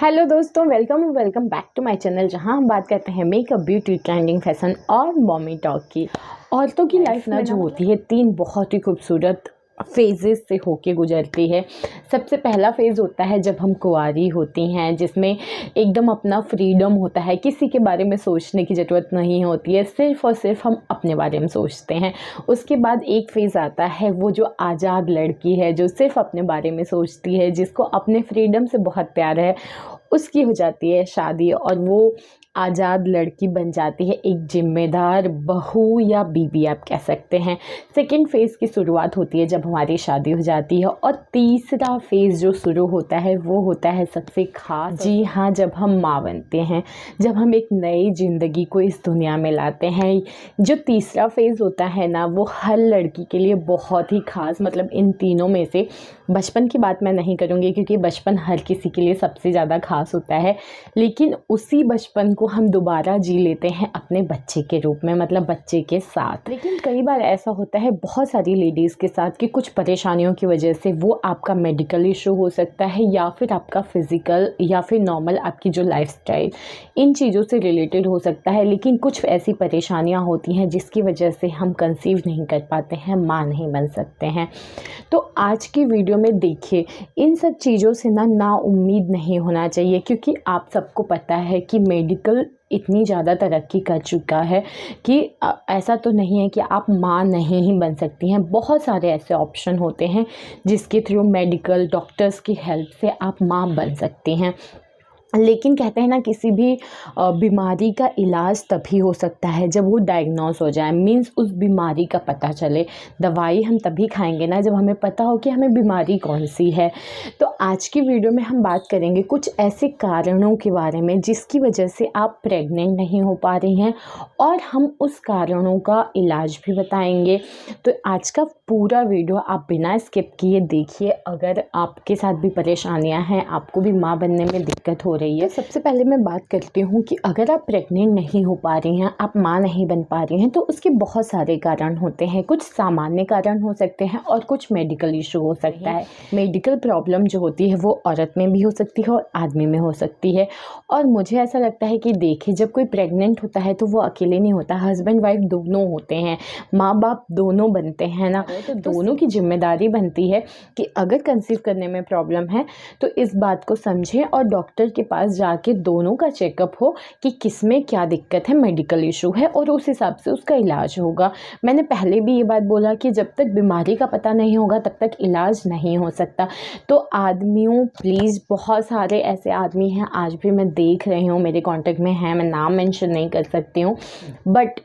Hello दोस्तों, welcome back to my channel, जहां हम बात करते हैं मेकअप, ब्यूटी, ट्रेंडिंग, फैशन और मॉमी टॉक की। औरतों की लाइफ ना जो होती है, 3 बहुत ही खूबसूरत फेजेस से होके गुजरती है। सबसे पहला फ़ेज़ होता है जब हम कुंवारी होती हैं, जिसमें एकदम अपना फ्रीडम होता है, किसी के बारे में सोचने की ज़रूरत नहीं होती है, सिर्फ़ और सिर्फ हम अपने बारे में सोचते हैं। उसके बाद एक फ़ेज़ आता है, वो जो आज़ाद लड़की है, जो सिर्फ़ अपने बारे में सोचती है, जिसको अपने फ्रीडम से बहुत प्यार है। उसकी हो जाती है शादी और वो आज़ाद लड़की बन जाती है एक ज़िम्मेदार बहू या बीवी, आप कह सकते हैं। सेकंड फ़ेज़ की शुरुआत होती है जब हमारी शादी हो जाती है, और तीसरा फ़ेज़ जो शुरू होता है वो होता है सबसे ख़ास। जी हाँ, जब हम माँ बनते हैं, जब हम एक नई ज़िंदगी को इस दुनिया में लाते हैं। जो तीसरा फ़ेज़ होता है ना, वो हर लड़की के लिए बहुत ही ख़ास, मतलब इन तीनों में से बचपन की बात मैं नहीं करूँगी, क्योंकि बचपन हर किसी के लिए सबसे ज़्यादा ख़ास होता है। लेकिन उसी बचपन को हम दोबारा जी लेते हैं अपने बच्चे के रूप में, मतलब बच्चे के साथ। लेकिन कई बार ऐसा होता है बहुत सारी लेडीज़ के साथ कि कुछ परेशानियों की वजह से, वो आपका मेडिकल इशू हो सकता है या फिर आपका फ़िज़िकल या फिर नॉर्मल आपकी जो लाइफ़स्टाइल, इन चीज़ों से रिलेटेड हो सकता है। लेकिन कुछ ऐसी परेशानियाँ होती हैं जिसकी वजह से हम कंसीव नहीं कर पाते हैं, माँ नहीं बन सकते हैं। तो आज की वीडियो में देखिए, इन सब चीज़ों से ना उम्मीद नहीं होना चाहिए, क्योंकि आप सबको पता है कि मेडिकल इतनी ज़्यादा तरक्की कर चुका है कि ऐसा तो नहीं है कि आप माँ नहीं ही बन सकती हैं। बहुत सारे ऐसे ऑप्शन होते हैं जिसके थ्रू मेडिकल डॉक्टर्स की हेल्प से आप माँ बन सकती हैं। लेकिन कहते हैं ना, किसी भी बीमारी का इलाज तभी हो सकता है जब वो डायग्नोस हो जाए, मीन्स उस बीमारी का पता चले। दवाई हम तभी खाएंगे ना जब हमें पता हो कि हमें बीमारी कौन सी है। तो आज की वीडियो में हम बात करेंगे कुछ ऐसे कारणों के बारे में जिसकी वजह से आप प्रेग्नेंट नहीं हो पा रही हैं, और हम उस कारणों का इलाज भी बताएंगे। तो आज का पूरा वीडियो आप बिना स्किप किए देखिए। अगर आपके साथ भी परेशानियां हैं, आपको भी माँ बनने में दिक्कत हो रही है, तो सबसे पहले मैं बात करती हूँ कि अगर आप प्रेग्नेंट नहीं हो पा रही हैं, आप माँ नहीं बन पा रही हैं, तो उसके बहुत सारे कारण होते हैं। कुछ सामान्य कारण हो सकते हैं और कुछ मेडिकल इशू हो सकता है। मेडिकल प्रॉब्लम जो होती है वो औरत में भी हो सकती है और आदमी में हो सकती है। और मुझे ऐसा लगता है कि देखिए, जब कोई प्रेग्नेंट होता है तो वो अकेले नहीं होता, हस्बैंड वाइफ दोनों होते हैं, माँ बाप दोनों बनते हैं ना। तो दोनों की जिम्मेदारी बनती है कि अगर कंसीव करने में प्रॉब्लम है तो इस बात को समझें और डॉक्टर के पास जाके दोनों का चेकअप हो कि किस में क्या दिक्कत है, मेडिकल इशू है, और उस हिसाब से उसका इलाज होगा। मैंने पहले भी ये बात बोला कि जब तक बीमारी का पता नहीं होगा तब तक इलाज नहीं हो सकता। तो आदमियों, प्लीज़, बहुत सारे ऐसे आदमी हैं, आज भी मैं देख रही हूँ, मेरे कांटेक्ट में हैं, मैं नाम मेंशन नहीं कर सकती हूँ, बट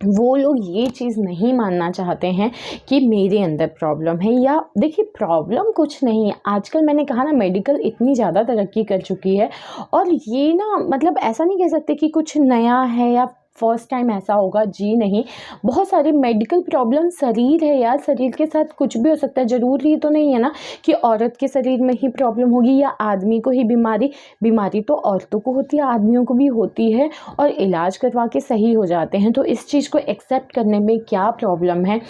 वो लोग ये चीज़ नहीं मानना चाहते हैं कि मेरे अंदर प्रॉब्लम है। या देखिए, प्रॉब्लम कुछ नहीं है। आजकल मैंने कहा ना, मेडिकल इतनी ज़्यादा तरक्की कर चुकी है, और ये ना, मतलब ऐसा नहीं कह सकते कि कुछ नया है या फर्स्ट टाइम ऐसा होगा, जी नहीं। बहुत सारे मेडिकल प्रॉब्लम, शरीर है यार, शरीर के साथ कुछ भी हो सकता है। ज़रूरी तो नहीं है ना कि औरत के शरीर में ही प्रॉब्लम होगी या आदमी को ही बीमारी तो औरतों को होती है, आदमियों को भी होती है, और इलाज करवा के सही हो जाते हैं। तो इस चीज़ को एक्सेप्ट करने में क्या प्रॉब्लम है?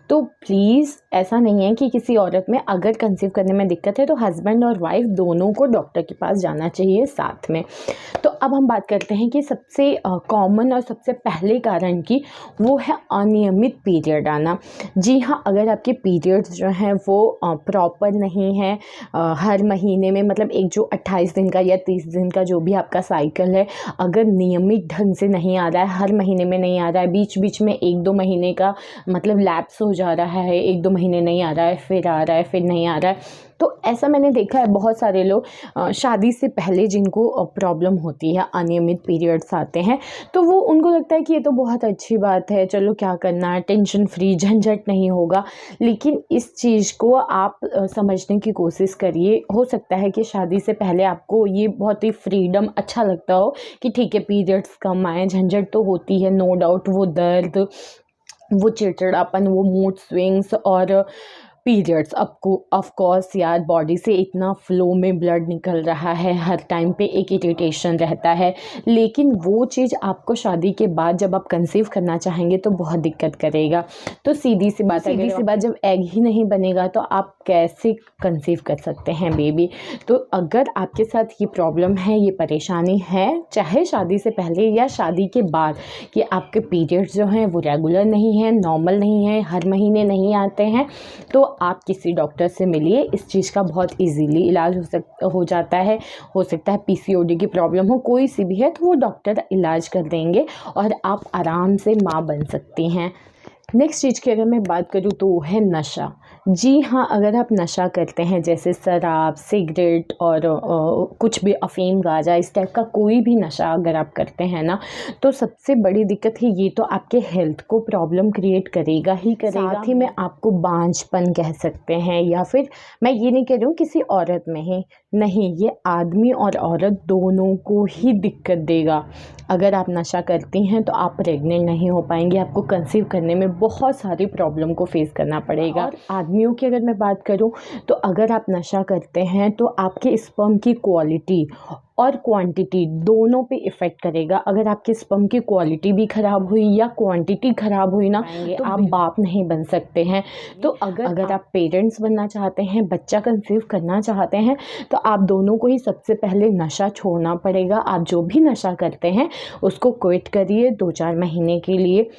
तो प्लीज़, ऐसा नहीं है कि किसी औरत में अगर कंसीव करने में दिक्कत है तो हस्बैंड और वाइफ दोनों को डॉक्टर के पास जाना चाहिए साथ में। तो अब हम बात करते हैं कि सबसे कॉमन और सबसे पहले कारण की, वो है अनियमित पीरियड आना। जी हाँ, अगर आपके पीरियड्स जो हैं वो प्रॉपर नहीं है, हर महीने में, मतलब एक जो 28 दिन का या 30 दिन का जो भी आपका साइकिल है, अगर नियमित ढंग से नहीं आ रहा है, हर महीने में नहीं आ रहा है, बीच बीच में 1-2 महीने का मतलब लैप्स हो जा रहा है, 1-2 महीने नहीं आ रहा है, फिर आ रहा है, फिर नहीं आ रहा है, तो ऐसा मैंने देखा है। बहुत सारे लोग शादी से पहले जिनको प्रॉब्लम होती है, अनियमित पीरियड्स आते हैं, तो वो, उनको लगता है कि ये तो बहुत अच्छी बात है, चलो क्या करना है, टेंशन फ्री, झंझट नहीं होगा। लेकिन इस चीज़ को आप समझने की कोशिश करिए। हो सकता है कि शादी से पहले आपको ये बहुत ही फ्रीडम अच्छा लगता हो कि ठीक है, पीरियड्स कम आए, झंझट तो होती है, नो डाउट, वो दर्द, वो चिड़चिड़ापन, वो मूड स्विंग्स, और पीरियड्स आपको ऑफ कोर्स यार बॉडी से इतना फ्लो में ब्लड निकल रहा है, हर टाइम पे एक इरिटेशन रहता है, लेकिन वो चीज़ आपको शादी के बाद जब आप कंसीव करना चाहेंगे तो बहुत दिक्कत करेगा। तो सीधी सी बात जब एग ही नहीं बनेगा तो आप कैसे कंसीव कर सकते हैं बेबी। तो अगर आपके साथ ये प्रॉब्लम है, ये परेशानी है, चाहे शादी से पहले या शादी के बाद, कि आपके पीरियड्स जो हैं वो रेगुलर नहीं हैं, नॉर्मल नहीं है, हर महीने नहीं आते हैं, तो आप किसी डॉक्टर से मिलिए। इस चीज़ का बहुत इजीली इलाज हो जाता है। हो सकता है पीसीओडी की प्रॉब्लम हो, कोई सी भी है, तो वो डॉक्टर इलाज कर देंगे और आप आराम से माँ बन सकती हैं। नेक्स्ट चीज़ की अगर मैं बात करूँ तो वो है नशा। जी हाँ, अगर आप नशा करते हैं जैसे शराब, सिगरेट और कुछ भी अफ़ीम, गांजा, इस टाइप का कोई भी नशा अगर आप करते हैं ना, तो सबसे बड़ी दिक्कत है ये तो आपके हेल्थ को प्रॉब्लम क्रिएट करेगा ही करेगा। साथ ही में आपको बांझपन कह सकते हैं, या फिर मैं ये नहीं कह रही हूँ किसी औरत में ही नहीं, ये आदमी और औरत दोनों को ही दिक्कत देगा। अगर आप नशा करती हैं तो आप प्रेग्नेंट नहीं हो पाएंगी, आपको कंसीव करने में बहुत सारी प्रॉब्लम को फेस करना पड़ेगा। और आदमियों की अगर मैं बात करूं तो अगर आप नशा करते हैं तो आपके स्पर्म की क्वालिटी और क्वांटिटी दोनों पे इफ़ेक्ट करेगा। अगर आपके स्पर्म की क्वालिटी भी ख़राब हुई या क्वांटिटी ख़राब हुई ना, तो आप बाप नहीं बन सकते हैं। तो अगर आप पेरेंट्स बनना चाहते हैं, बच्चा कंसीव करना चाहते हैं, तो आप दोनों को ही सबसे पहले नशा छोड़ना पड़ेगा। आप जो भी नशा करते हैं उसको क्विट करिए 2-4 महीने के लिए।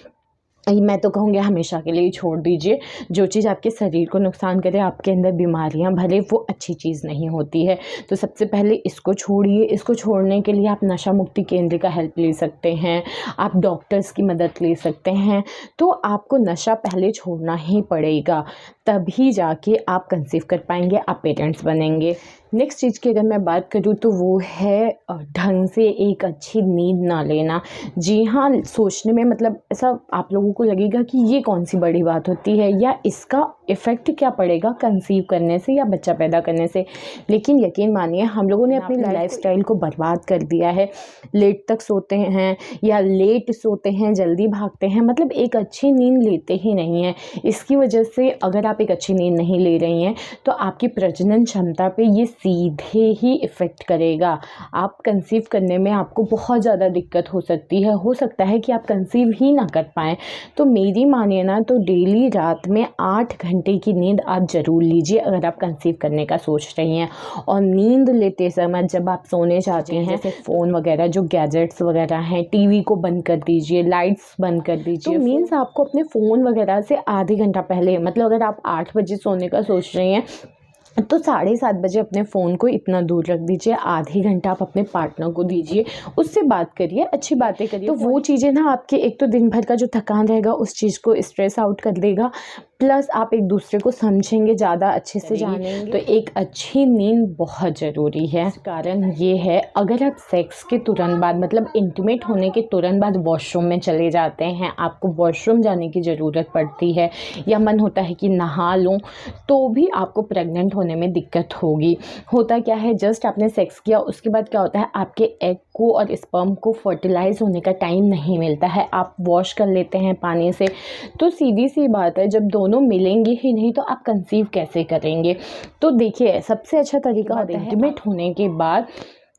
मैं तो कहूँगी हमेशा के लिए छोड़ दीजिए। जो चीज़ आपके शरीर को नुकसान करे, आपके अंदर बीमारियां भरे, वो अच्छी चीज़ नहीं होती है। तो सबसे पहले इसको छोड़िए। इसको छोड़ने के लिए आप नशा मुक्ति केंद्र का हेल्प ले सकते हैं, आप डॉक्टर्स की मदद ले सकते हैं। तो आपको नशा पहले छोड़ना ही पड़ेगा, तभी जाके आप कंसीव कर पाएंगे, आप पेरेंट्स बनेंगे। नेक्स्ट चीज़ की अगर मैं बात करूँ तो वो है ढंग से एक अच्छी नींद ना लेना। जी हाँ, सोचने में मतलब ऐसा आप लोगों को लगेगा कि ये कौन सी बड़ी बात होती है, या इसका इफ़ेक्ट क्या पड़ेगा कंसीव करने से या बच्चा पैदा करने से, लेकिन यकीन मानिए हम लोगों ने अपनी लाइफस्टाइल को बर्बाद कर दिया है। लेट तक सोते हैं या लेट सोते हैं, जल्दी भागते हैं, मतलब एक अच्छी नींद लेते ही नहीं हैं। इसकी वजह से अगर आप एक अच्छी नींद नहीं ले रही हैं तो आपकी प्रजनन क्षमता पे ये सीधे ही इफ़ेक्ट करेगा। आप कंसीव करने में आपको बहुत ज़्यादा दिक्कत हो सकती है, हो सकता है कि आप कंसीव ही ना कर पाएँ। तो मेरी मानिए ना तो डेली रात में 8 घंटे की नींद आप ज़रूर लीजिए अगर आप कंसीव करने का सोच रही हैं। और नींद लेते समय जब आप सोने जाते हैं, जैसे फ़ोन वगैरह जो गैजेट्स वगैरह हैं, टीवी को बंद कर दीजिए, लाइट्स बंद कर दीजिए। तो मीन्स आपको अपने फ़ोन वगैरह से आधे घंटा पहले, मतलब अगर आप 8 बजे सोने का सोच रही हैं तो 7:30 बजे अपने फ़ोन को इतना दूर रख दीजिए। आधे घंटा आप अपने पार्टनर को दीजिए, उससे बात करिए, अच्छी बातें करिए। तो वो चीज़ें ना आपके एक तो दिन भर का जो थकान रहेगा उस चीज़ को स्ट्रेस आउट कर देगा, प्लस आप एक दूसरे को समझेंगे, ज़्यादा अच्छे से जानेंगे। तो एक अच्छी नींद बहुत ज़रूरी है। कारण ये है, अगर आप सेक्स के तुरंत बाद, मतलब इंटीमेट होने के तुरंत बाद वॉशरूम में चले जाते हैं, आपको वॉशरूम जाने की ज़रूरत पड़ती है या मन होता है कि नहा लूँ, तो भी आपको प्रेग्नेंट होने में दिक्कत होगी। होता क्या है, जस्ट आपने सेक्स किया, उसके बाद क्या होता है, आपके एग को और स्पर्म को फर्टिलाइज होने का टाइम नहीं मिलता है, आप वॉश कर लेते हैं पानी से। तो सीधी सी बात है, जब दोनों मिलेंगे ही नहीं तो आप कंसीव कैसे करेंगे। तो देखिए, सबसे अच्छा तरीका होता है इंटीमेट होने के बाद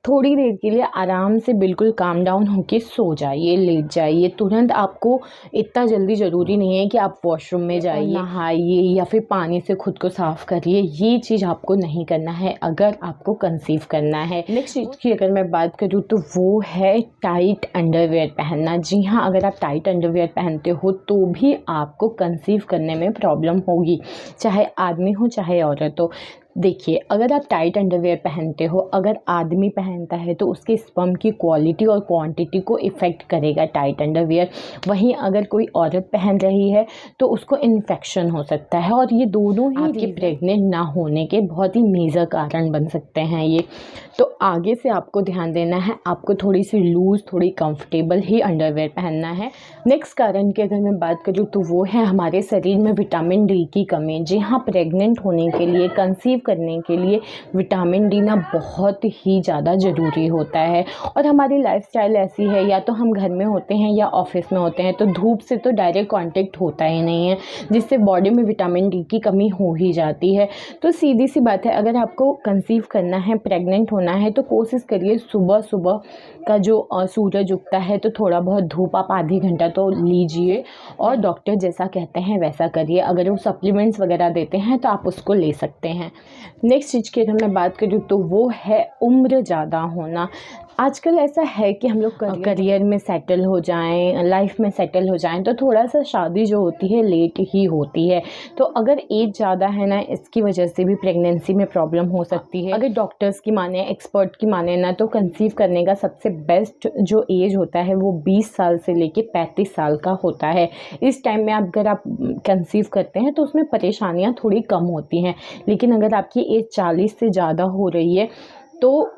थोड़ी देर के लिए आराम से बिल्कुल काम डाउन होके सो जाइए, लेट जाइए। तुरंत आपको इतना जल्दी ज़रूरी नहीं है कि आप वॉशरूम में जाइए, नहाइए या फिर पानी से खुद को साफ़ करिए। ये चीज़ आपको नहीं करना है अगर आपको कंसीव करना है। नेक्स्ट चीज़ की अगर मैं बात करूँ तो वो है टाइट अंडरवेयर पहनना। जी हाँ, अगर आप टाइट अंडरवेयर पहनते हो तो भी आपको कंसीव करने में प्रॉब्लम होगी, चाहे आदमी हो चाहे औरत हो। देखिए, अगर आप टाइट अंडरवेयर पहनते हो, अगर आदमी पहनता है तो उसके स्पर्म की क्वालिटी और क्वांटिटी को इफ़ेक्ट करेगा टाइट अंडरवेयर। वहीं अगर कोई औरत पहन रही है तो उसको इन्फेक्शन हो सकता है, और ये दोनों ही आपके प्रेग्नेंट ना होने के बहुत ही मेजर कारण बन सकते हैं ये। तो आगे से आपको ध्यान देना है, आपको थोड़ी सी लूज़, थोड़ी कंफर्टेबल ही अंडरवेयर पहनना है। नेक्स्ट कारण की अगर मैं बात करूँ तो वो है हमारे शरीर में विटामिन डी की कमी। जी हाँ, प्रेग्नेंट होने के लिए, कंसीव करने के लिए विटामिन डी ना बहुत ही ज़्यादा ज़रूरी होता है। और हमारी लाइफस्टाइल ऐसी है, या तो हम घर में होते हैं या ऑफिस में होते हैं, तो धूप से तो डायरेक्ट कांटेक्ट होता ही नहीं है, जिससे बॉडी में विटामिन डी की कमी हो ही जाती है। तो सीधी सी बात है, अगर आपको कंसीव करना है, प्रेग्नेंट होना है, तो कोशिश करिए सुबह सुबह का जो सूरज उगता है तो थोड़ा बहुत धूप आप आधी घंटा तो लीजिए, और डॉक्टर जैसा कहते हैं वैसा करिए। अगर वो सप्लीमेंट्स वगैरह देते हैं तो आप उसको ले सकते हैं। नेक्स्ट चीज़ की अगर मैं बात करूँ तो वो है उम्र ज़्यादा होना। आजकल ऐसा है कि हम लोग करियर में सेटल हो जाएं, लाइफ में सेटल हो जाएं, तो थोड़ा सा शादी जो होती है लेट ही होती है। तो अगर एज ज़्यादा है ना, इसकी वजह से भी प्रेगनेंसी में प्रॉब्लम हो सकती है। अगर डॉक्टर्स की माने, एक्सपर्ट की माने ना, तो कंसीव करने का सबसे बेस्ट जो एज होता है वो 20 साल से लेके 35 साल का होता है। इस टाइम में अगर आप कंसीव करते हैं तो उसमें परेशानियाँ थोड़ी कम होती हैं। लेकिन अगर आपकी एज 40 से ज़्यादा हो रही है तो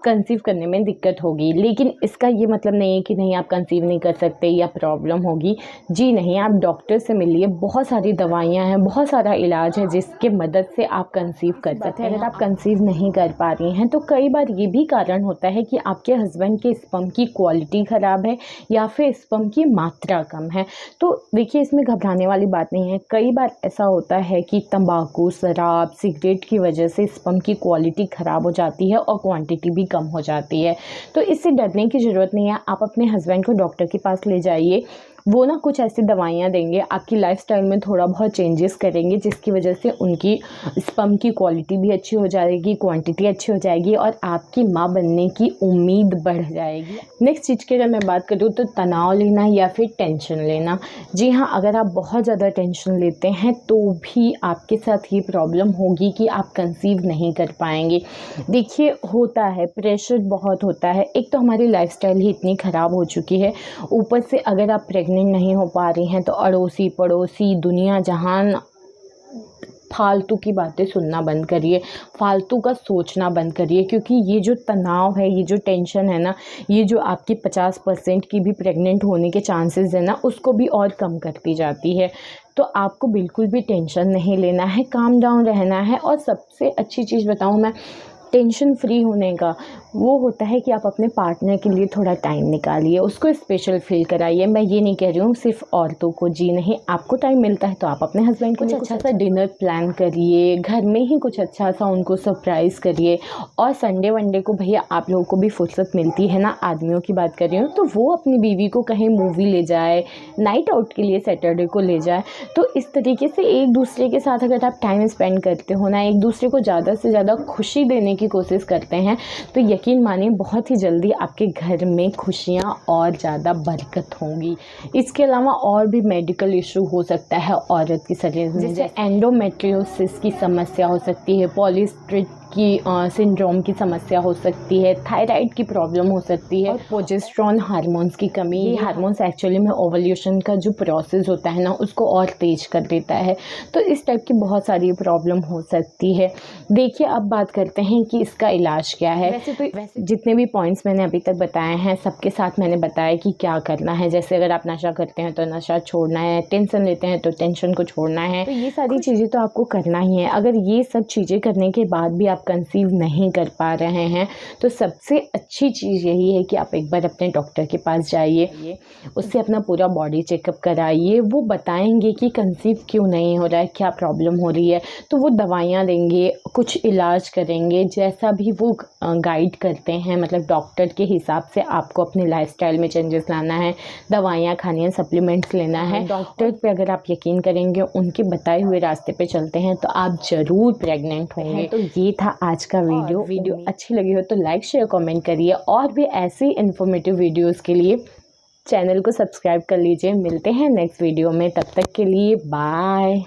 कंसीव करने में दिक्कत होगी। लेकिन इसका ये मतलब नहीं है कि नहीं आप कंसीव नहीं कर सकते या प्रॉब्लम होगी। जी नहीं, आप डॉक्टर से मिलिए, बहुत सारी दवाइयाँ हैं, बहुत सारा इलाज है जिसके मदद से आप कंसीव कर सकते हैं। अगर आप कंसीव नहीं कर पा रही हैं तो कई बार ये भी कारण होता है कि आपके हस्बैंड के स्पर्म की क्वालिटी ख़राब है या फिर स्पर्म की मात्रा कम है। तो देखिए, इसमें घबराने वाली बात नहीं है। कई बार ऐसा होता है कि तंबाकू, शराब, सिगरेट की वजह से स्पर्म की क्वालिटी ख़राब हो जाती है और क्वांटिटी भी कम हो जाती है। तो इससे डरने की ज़रूरत नहीं है। आप अपने हस्बैंड को डॉक्टर के पास ले जाइए, वो ना कुछ ऐसी दवाइयाँ देंगे, आपकी लाइफस्टाइल में थोड़ा बहुत चेंजेस करेंगे, जिसकी वजह से उनकी स्पर्म की क्वालिटी भी अच्छी हो जाएगी, क्वांटिटी अच्छी हो जाएगी और आपकी माँ बनने की उम्मीद बढ़ जाएगी। नेक्स्ट चीज़ की अगर मैं बात करूँ तो तनाव लेना या फिर टेंशन लेना। जी हाँ, अगर आप बहुत ज़्यादा टेंशन लेते हैं तो भी आपके साथ ये प्रॉब्लम होगी कि आप कंसीव नहीं कर पाएंगे। देखिए, होता है, प्रेशर बहुत होता है। एक तो हमारी लाइफस्टाइल ही इतनी ख़राब हो चुकी है, ऊपर से अगर आप प्रेग्नेंट नहीं हो पा रही हैं तो अड़ोसी पड़ोसी दुनिया जहान फालतू की बातें सुनना बंद करिए, फालतू का सोचना बंद करिए, क्योंकि ये जो तनाव है, ये जो टेंशन है ना, ये जो आपकी 50% की भी प्रेग्नेंट होने के चांसेस है ना, उसको भी और कम करती जाती है। तो आपको बिल्कुल भी टेंशन नहीं लेना है, काम डाउन रहना है। और सबसे अच्छी चीज़ बताऊँ मैं, टेंशन फ्री होने का वो होता है कि आप अपने पार्टनर के लिए थोड़ा टाइम निकालिए, उसको स्पेशल फील कराइए। मैं ये नहीं कह रही हूँ सिर्फ औरतों को, जी नहीं, आपको टाइम मिलता है तो आप अपने हस्बैंड को कुछ अच्छा सा डिनर प्लान करिए, घर में ही कुछ अच्छा सा उनको सरप्राइज़ करिए। और संडे वनडे को भैया आप लोगों को भी फुर्सत मिलती है ना, आदमियों की बात कर रही हूँ, तो वो अपनी बीवी को कहीं मूवी ले जाए, नाइट आउट के लिए सैटरडे को ले जाए। तो इस तरीके से एक दूसरे के साथ अगर आप टाइम स्पेंड करते हो ना, एक दूसरे को ज़्यादा से ज़्यादा खुशी देने की कोशिश करते हैं, तो यकीन मानिए बहुत ही जल्दी आपके घर में खुशियाँ और ज़्यादा बरकत होंगी। इसके अलावा और भी मेडिकल इशू हो सकता है औरत के शरीर में, जैसे एंडोमेट्रियोसिस की समस्या हो सकती है, पॉलीसिस्टिक की सिंड्रोम की समस्या हो सकती है, थायराइड की प्रॉब्लम हो सकती है, और प्रोजेस्टेरोन हार्मोन्स की कमी। ये हार्मोन्स एक्चुअली में ओवल्यूशन का जो प्रोसेस होता है ना, उसको और तेज कर देता है। तो इस टाइप की बहुत सारी प्रॉब्लम हो सकती है। देखिए, अब बात करते हैं कि इसका इलाज क्या है। वैसे जितने भी पॉइंट्स मैंने अभी तक बताए हैं, सबके साथ मैंने बताया कि क्या करना है। जैसे अगर आप नशा करते हैं तो नशा छोड़ना है, टेंशन लेते हैं तो टेंशन को छोड़ना है। तो ये सारी चीज़ें तो आपको करना ही है। अगर ये सब चीज़ें करने के बाद भी आप कंसीव नहीं कर पा रहे हैं तो सबसे अच्छी चीज़ यही है कि आप एक बार अपने डॉक्टर के पास जाइए, उससे अपना पूरा बॉडी चेकअप कराइए। वो बताएंगे कि कंसीव क्यों नहीं हो रहा है, क्या प्रॉब्लम हो रही है। तो वो दवाइयाँ देंगे, कुछ इलाज करेंगे, जैसा भी वो गाइड करते हैं। मतलब डॉक्टर के हिसाब से आपको अपनी लाइफस्टाइल में चेंजेस लाना है, दवाइयाँ खानी है, सप्लीमेंट्स लेना है। डॉक्टर पे अगर आप यकीन करेंगे, उनके बताए हुए रास्ते पे चलते हैं तो आप ज़रूर प्रेग्नेंट होंगे। तो ये था आज का वीडियो अच्छी लगी हो तो लाइक शेयर कमेंट करिए, और भी ऐसी इन्फॉर्मेटिव वीडियोस के लिए चैनल को सब्सक्राइब कर लीजिए। मिलते हैं नेक्स्ट वीडियो में, तब तक के लिए बाय।